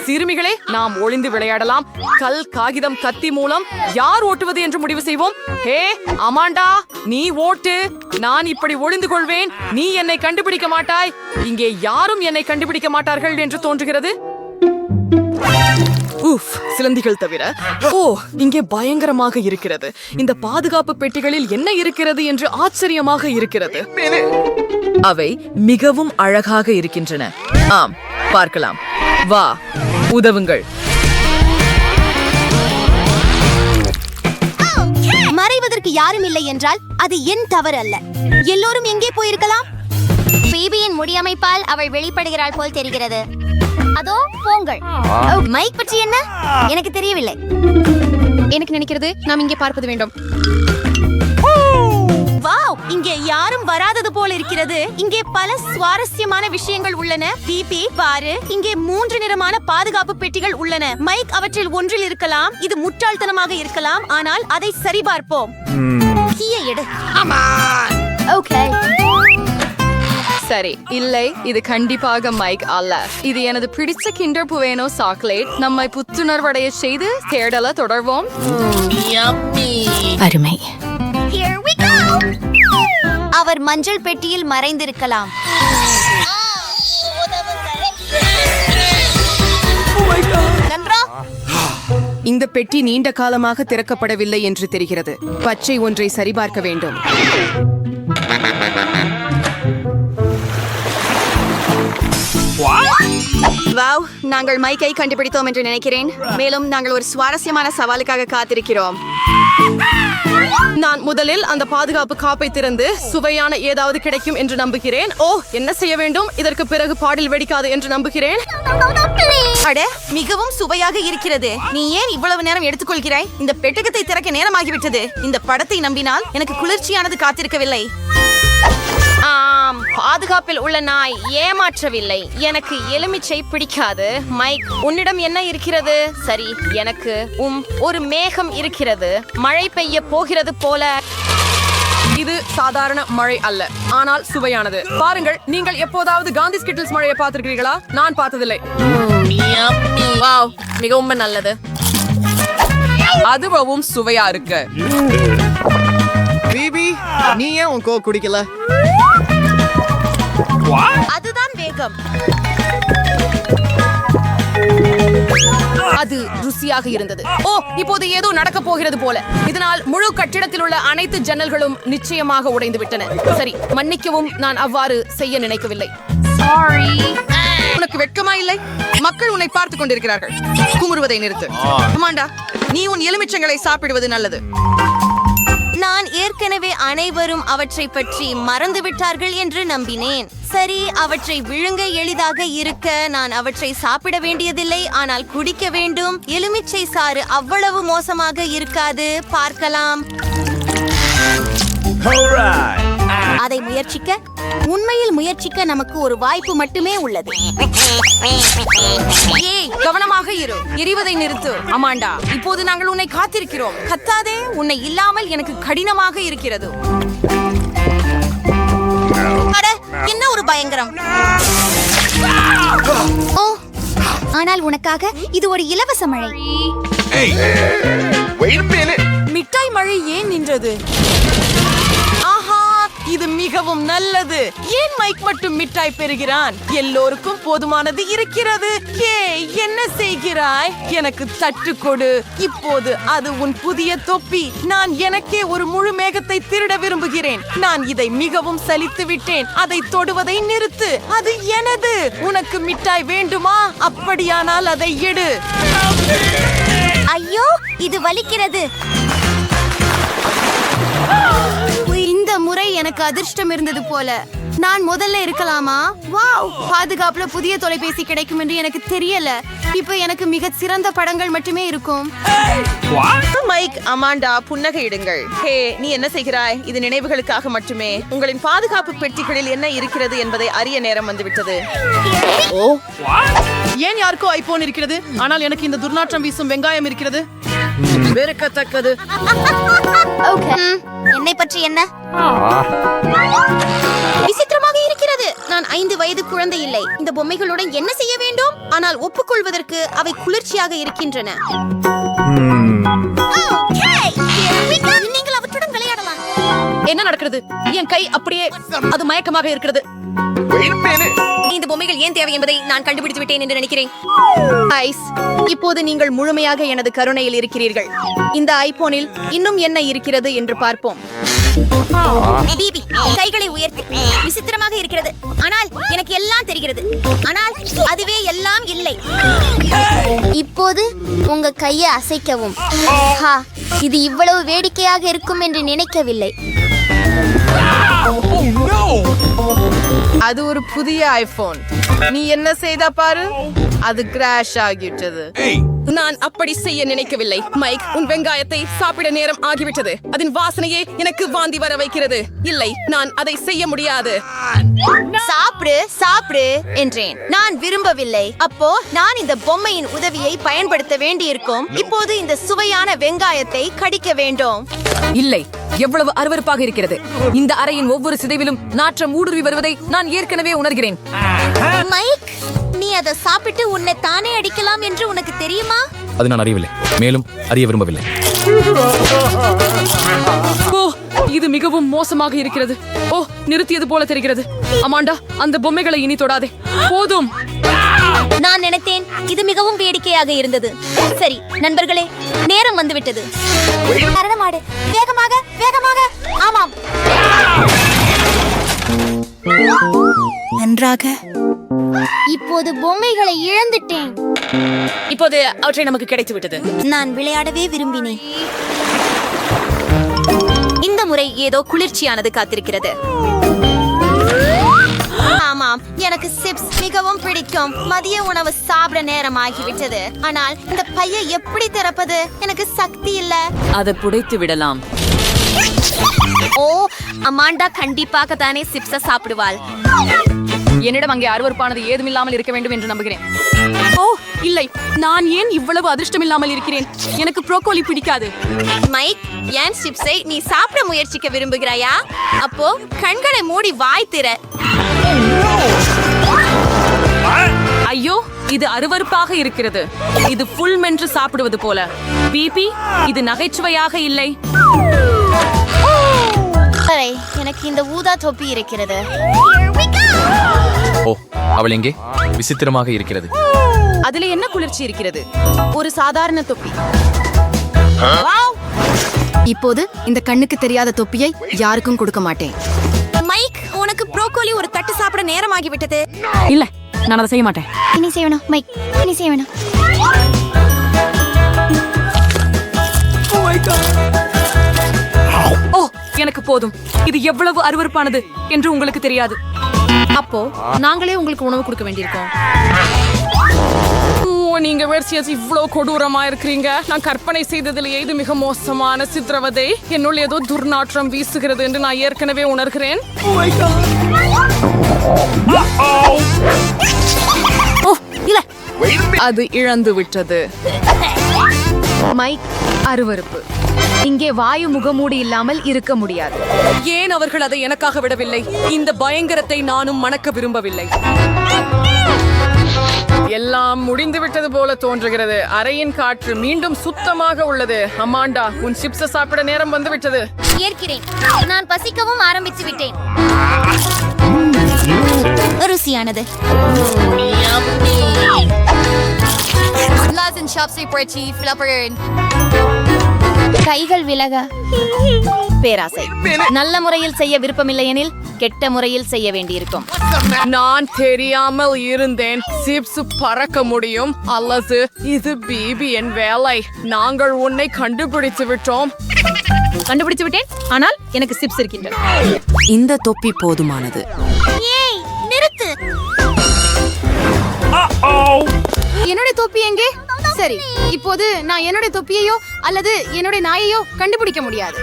சிறுமிகளே, நாம் ஒளிந்து விளையாடலாம். கல், காகிதம், கத்தி மூலம் யார் ஓட்டுவது என்று முடிவு செய்வோம். ஹே அமாண்டா, நீ ஓட்டு. நான் இப்படி ஒளிந்து கொள்வேன். நீ என்னை கண்டுபிடிக்க மாட்டாய். இங்கே யாரும் என்னை கண்டுபிடிக்க மாட்டார்கள் என்று தோன்றுகிறது. சிலந்திகள் தவிர. ஓ, இங்கே பயங்கரமாக இருக்கிறது. இந்த பாதுகாப்பு பெட்டிகளில் என்ன இருக்கிறது என்று ஆச்சரியமாக இருக்கிறது. அவை மிகவும் அழகாக இருக்கின்றன. ஆம், பார்க்கலாம். வா, உதவுங்கள். மறைவதற்கு யாரும் இல்லை என்றால் அது என் தவறு அல்ல. எல்லோரும் எங்கே போயிருக்கலாம்? பேபியின் முடியமைப்பால் அவள் வெளிப்படுகிறாள் போல் தெரிகிறது. அதோ போங்கள். மைக் பற்றி என்ன? எனக்கு தெரியவில்லை. எனக்கு நினைக்கிறது நாம் இங்கே பார்ப்பது வேண்டும். வாவ், இங்கே யாரும் வராதது போல இருக்கிறது. இங்கே பல சுவாரஸ்யமான விஷயங்கள் உள்ளன. பிபி பாரு, இங்கே 3 நிறமான பாதுகாப்பு பெட்டிகள் உள்ளன. மைக் அவற்றில் ஒன்றில் இருக்கலாம். இது முட்டாள்தனமாக இருக்கலாம், ஆனால் அதை சரிபார்ப்போம். கீயை எடு. ஓகே. சரி, இல்லை, இது கண்டிப்பாக மைக் அல்ல. இது எனது பிடிச்ச கிண்டர் புவேனோ சாக்லேட். நம்மை புத்துணர்வடைய செய்து தேடல தொடர்வோம். அருமை. அவர் மஞ்சள் பெட்டியில் மறைந்திருக்கலாம். இந்த பெட்டி நீண்ட காலமாக திறக்கப்படவில்லை என்று தெரிகிறது. பச்சை ஒன்றை சரிபார்க்க வேண்டும். வாவ், நாங்கள் மைக்கை கண்டுபிடித்தோம் என்று நினைக்கிறேன். மேலும் நாங்கள் ஒரு சுவாரஸ்யமான சவாலுக்காக காத்திருக்கிறோம். நான் முதலில் அந்த பாதுகாப்பு காப்பை திறந்து சுவையான ஏதாவது கிடைக்கும் என்று நம்புகிறேன். ஓ, என்ன செய்ய வேண்டும்? இதற்கு பிறகு பாடில் வெடிக்காது என்று நம்புகிறேன். அட, மிகவும் சுவையாக இருக்கிறது. நீ ஏன் இவ்வளவு நேரம் எடுத்துக்கொள்கிறாய்? இந்த பெட்டகத்தை திறக்க நேரமாகிவிட்டது. இந்த படத்தை நம்பினால் எனக்கு குளிர்ச்சியானது காத்திருக்கவில்லை. ஆம், பாதுகாப்பில் உள்ள நாய் ஏமாற்றவில்லை. எனக்கு எலுமிச்சை பிடிக்காது. மைக், உன்னிடம் என்ன இருக்கிறது? சரி, எனக்கு ஒரு மேகம் இருக்கிறது. மழை பெய்ய போகிறது போல. இது சாதாரண மழை அல்ல, ஆனால் சுவையானது. பாருங்கள், நீங்கள் எப்போதாவது காந்தி ஸ்கிட்டில்ஸ் மழையை பார்த்திருக்கிறீர்களா? நான் பார்த்ததில்லை. வாவ், மிகவும் நல்லது. அதுவும் சுவையா இருக்கு. பிபி, நீ ஏன் உன் கோக் குடிக்கல? அதுதான் வேகம். அது ருசியாக இருந்தது. ஓ, இப்போது ஏதோ நடக்க போகிறது போல. இதனால் முழு கட்டிடத்தில் உள்ள அனைத்து ஜன்னல்களும் நிச்சயமாக உடைந்து விட்டன. சரி, மன்னிக்கவும், நான் அவ்வாறு செய்ய நினைக்கவில்லை. உனக்கு வெட்கமா இல்லை? மக்கள் உன்னை பார்த்துக் கொண்டிருக்கிறார்கள். குமுறுவதை நிறுத்து. அமாண்டா, நீ உன் எலுமிச்சங்களை சாப்பிடுவது நல்லது. நான் ஏற்கனவே அனைவரும் அவற்றை பற்றி மறந்துவிட்டார்கள் என்று நம்பினேன். சரி, அவற்றை விழுங்க எளிதாக இருக்க நான் அவற்றை சாப்பிட வேண்டியதில்லை, ஆனால் குடிக்க வேண்டும். எலுமிச்சை சாறு அவ்வளவு மோசமாக இருக்காது. பார்க்கலாம். அதை முயற்சிக்க, உண்மையில் முயற்சிக்க நமக்கு ஒரு வாய்ப்பு மட்டுமே உள்ளது. ஏய், கவனமாக இரு. எரிவதை நிறுத்து. அமாண்டா, இப்போது நாங்கள் உன்னை காத்திருக்கிறோம். கத்தாதே. உன்னை இல்லாமல் எனக்கு கடினமாக இருக்கிறது. அட, என்ன ஒரு பயங்கரம். ஓ, ஆனால் உனக்காக இது ஒரு இலவச மழை. மிட்டாய் மழை ஏன் நின்றது? ஆஹா, இது மிகவும் நல்லது. ஏன் மைக் மட்டும் மிட்டாய் பெறுகிறான்? எல்லோருக்கும் போதுமானது இருக்கிறது. ஏய், என்ன செய்கிறாய்? எனக்கு தட்டு கொடு. இப்போது அது உன் புதிய தொப்பி. நான் எனக்கே ஒரு முழு மேகத்தை திருட விரும்புகிறேன். நான் இதை மிகவும் சலித்து விட்டேன். அதை தொடுவதை நிறுத்து. அது எனது. உனக்கு மிட்டாய் வேண்டுமா? அப்படியானால் அதை எடு. ஐயோ, இது வலிக்கிறது. இந்த முறை எனக்கு அதிர்ஷ்டம் இருந்தது போல. நான் முதல்ல இருக்கலாமா? வாவ், பாதுகாப்புல புதிய தொலைபேசி கிடைக்கும் என்று எனக்கு தெரியல. இப்ப எனக்கு மிக சிறந்த படங்கள் மட்டுமே இருக்கும். Mic, Amanda, புன்னகையிடுங்கள். ஹே, நீ என்ன செய்கிறாய்? இது நினைவுகளுக்காக மட்டுமே. உங்களின் பாதுகாப்பு பெட்டிகளில் என்ன இருக்கிறது என்பதை அறிய நேரம் வந்துவிட்டது. ஓ, ஏன் யாருக்கோ ஐபோன் இருக்கிறது, ஆனால் எனக்கு இந்த துர்நாற்றம் வீசும் வெங்காயம் இருக்கிறது. வெறுக்கத்தக்கது. என்னை பற்றி என்ன? விசித்திரமாக இருக்கிறது. நல்லது. நான் 5 வயது குழந்தை இல்லை. இந்த பொம்மைகளுடன் என்ன செய்ய வேண்டும்? ஆனால் ஒப்புக்கொள்வதற்கு அவை குளிர்ச்சியாக இருக்கின்றன. நீங்கள் அவற்றுடன் விளையாடலாம். என்ன நடக்கிறது? என் கை அப்படியே அது மயக்கமாக இருக்கிறது. இந்த பொம்மைகள் ஏன் தேவை என்பதை நான் கண்டுபிடித்து விட்டேன் என்று நினைக்கிறேன். ஐஸ், இப்போது நீங்கள் முழுமையாக எனது கருணையில் இருக்கிறீர்கள். இந்த ஐபோனில் இன்னும் என்ன இருக்கிறது என்று பார்ப்போம். பிபி, கைகளை உயர்த்து. விசித்திரமாக இருக்கிறது. ஆனால் எனக்கு எல்லாம் தெரிகிறது. ஆனால் அதுவே எல்லாம் இல்லை. இப்போது உங்க கையை அசைக்கவும். ஹா, இது இவ்வளவு வேடிக்கையாக இருக்கும் என்று நினைக்கவில்லை. அது ஒரு புதிய ஐபோன். நீ என்ன செய்த பாரு, அது கிராஷ் ஆகிவிட்டது. நான் அப்படி செய்ய நினைக்கவில்லை. மைக், உன் வெங்காயத்தை சாப்பிட நேரம் ஆகிவிட்டது. அதன் வாசனையே எனக்கு வாந்தி வர வைக்கிறது. இல்லை, நான் அதை செய்ய முடியாது. சாப்பிடு சாப்பிடு என்றேன். நான் விரும்பவில்லை. அப்போ நான் இந்த பொம்மையின் உதவியை பயன்படுத்த வேண்டியிருக்கும். இப்போது இந்த சுவையான வெங்காயத்தை கடிக்க வேண்டும். இல்லை, எவ்வளவு அருவருப்பாக இருக்கிறது. இந்த அறையின் ஒவ்வொரு சிதைவிலும் நாற்றம் ஊடுருவி வருவதை நான் ஏற்கனவே உணர்கிறேன். மைக், நீ அதை சாப்பிட்டு உன்னை தானே அடிக்கலாம் என்று உனக்கு தெரியுமா? அது நான் அறியவில்லை, மேலும் அறிய விரும்பவில்லை. ஓ, இது மிகவும் மோசமாக இருக்கிறது. ஓ, நிறுத்தியது போல தெரிகிறது. அமாண்டா, அந்த பொம்மைகளை இனி தொடாதே. போதும். நான் நினைத்தேன் இது மிகவும் வேடிக்கையாக இருந்தது. சரி நண்பர்களே, நேரம் வந்துவிட்டது. மரணமாடு, வேகமாக வேகமாக. ஆமாம், நன்றாக. இப்போது பொம்மைகளை இழந்துட்டேன். இப்போது அவற்றை நமக்கு கிடைத்து விட்டது. நான் விளையாடவே விரும்பினேன். இந்த முறை ஏதோ குளிர்ச்சியானது காத்திருக்கிறது. ஆமாம், எனக்கு சிப்ஸ் மிகவும் பிடிக்கும். மதிய உணவு சாப்பிட நேரம் ஆகிவிட்டது. ஆனால் இந்த பையை எப்படி திறப்பது? எனக்கு சக்தி இல்ல. அதை புடைத்து விடலாம். ஓ, அமாண்டா கண்டிப்பாக தானே சிப்ஸ சாப்பிடுவாள். என்னிடம் அங்கே அருவருப்பானது ஏதுமில்லாமல் இருக்க வேண்டும் என்று நம்புகிறேன். ஓ இல்லை, நான் ஏன் இவ்வளவு அதிர்ஷ்டமில்லாமல் இருக்கிறேன்? எனக்கு ப்ரோக்கோலி பிடிக்காது. மைக், ஏன் சிப்ஸை நீ சாப்பிட முயற்சிக்க விரும்புகிறாயா? அப்போ கண்களை மூடி வாய் திற. ஐயோ, இது அருவருப்பாக இருக்கிறது. இது புல் மென்று சாப்பிடுவது போல. பிபி, இது நகைச்சுவையாக இல்லை. எனக்கு இந்த ஊதா தொப்பி இருக்கிறது. ஓ, அவள் எங்கே? விசித்திரமாக இருக்கிறது. அதுல என்ன குளிர்ச்சி இருக்கிறது? ஒரு சாதாரண தொப்பி. இப்போது இந்த கண்ணுக்கு தெரியாத தொப்பியை யாருக்கும் கொடுக்க மாட்டேன். மைக், உனக்கு ப்ரோக்கோலி ஒரு தட்டு சாப்பிட நேரமாகிவிட்டது. இல்ல, நான் அதை செய்ய மாட்டேன். இனி செய்யணும் மைக், இனி செய்யணும். ஓ, எனக்கு போதும். இது எவ்வளவு அருவருப்பானது என்று உங்களுக்கு தெரியாது. அப்போ நாங்களே உங்களுக்கு உணவு கொடுக்க வேண்டியிருக்கோம். நீங்க வெர்சியஸ் இவ்வளவு கொடூரமா இருக்கிறீங்க. நான் கற்பனை செய்ததிலேயே இது மிக மோசமான சித்திரவதை. என்னுள்ள ஏதோ துர்நாற்றம் வீசுகிறது என்று நான் ஏற்கனவே உணர்கிறேன். ஓ இல்ல, அது இழந்து விட்டது. மைக், அருவருப்பு. இங்கே வாயு முகமூடி இல்லாமல் இருக்க முடியாது. ஏன் அவர்கள் அதை எனக்காக விடவில்லை? இந்த பயங்கரத்தை நானும் மணக்க விரும்பவில்லை. எல்லாம் முடிந்து விட்டது போல தோன்றுகிறது. அறையின் காற்று மீண்டும் சுத்தமாக உள்ளது. அமாண்டா, உன் சிப்ஸை சாப்பிட நேரம் வந்து விட்டது. ஏற்கிறேன், நான் பசிக்கவும் ஆரம்பித்து விட்டேன். ருசியானது. கைகள் விலக. பேராசை. நல்ல முறையில் செய்ய விருப்பமில்லை எனில் கெட்ட முறையில் செய்ய வேண்டியிருக்கும். நான் தெரியாமல் இருந்தேன். சிப்ஸ் பறக்க முடியும் அல்லது இது பிபியின் வேலை. நாங்கள் உன்னை கண்டுபிடித்து விட்டோம். கண்டுபிடிச்சு விட்டேன். ஆனால் எனக்கு சிப்ஸ் இருக்கின்றன. இந்த தொப்பி போதுமானது. ஏய், நிறுத்து. என்னோட தொப்பி எங்கே? சரி, இப்போது நான் என்னோட தொப்பியையோ அல்லது என்னோட நாயையோ கண்டுபிடிக்க முடியாது.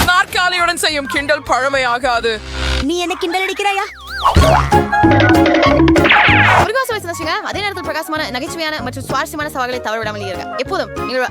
நாற்காலியுடன் செய்யும் கிண்டல் பழமையாகாது. நீ என்ன கிண்டல் அடிக்கிறாயா? முருகாசுவை சந்தோஷங்க. அதே நேரத்தில் பிரகாசமான, நகைச்சுவையான மற்றும் சுவாரஸ்யமான சவால்களை தவற விடாமல் இருங்க. எப்போதும் எங்களோட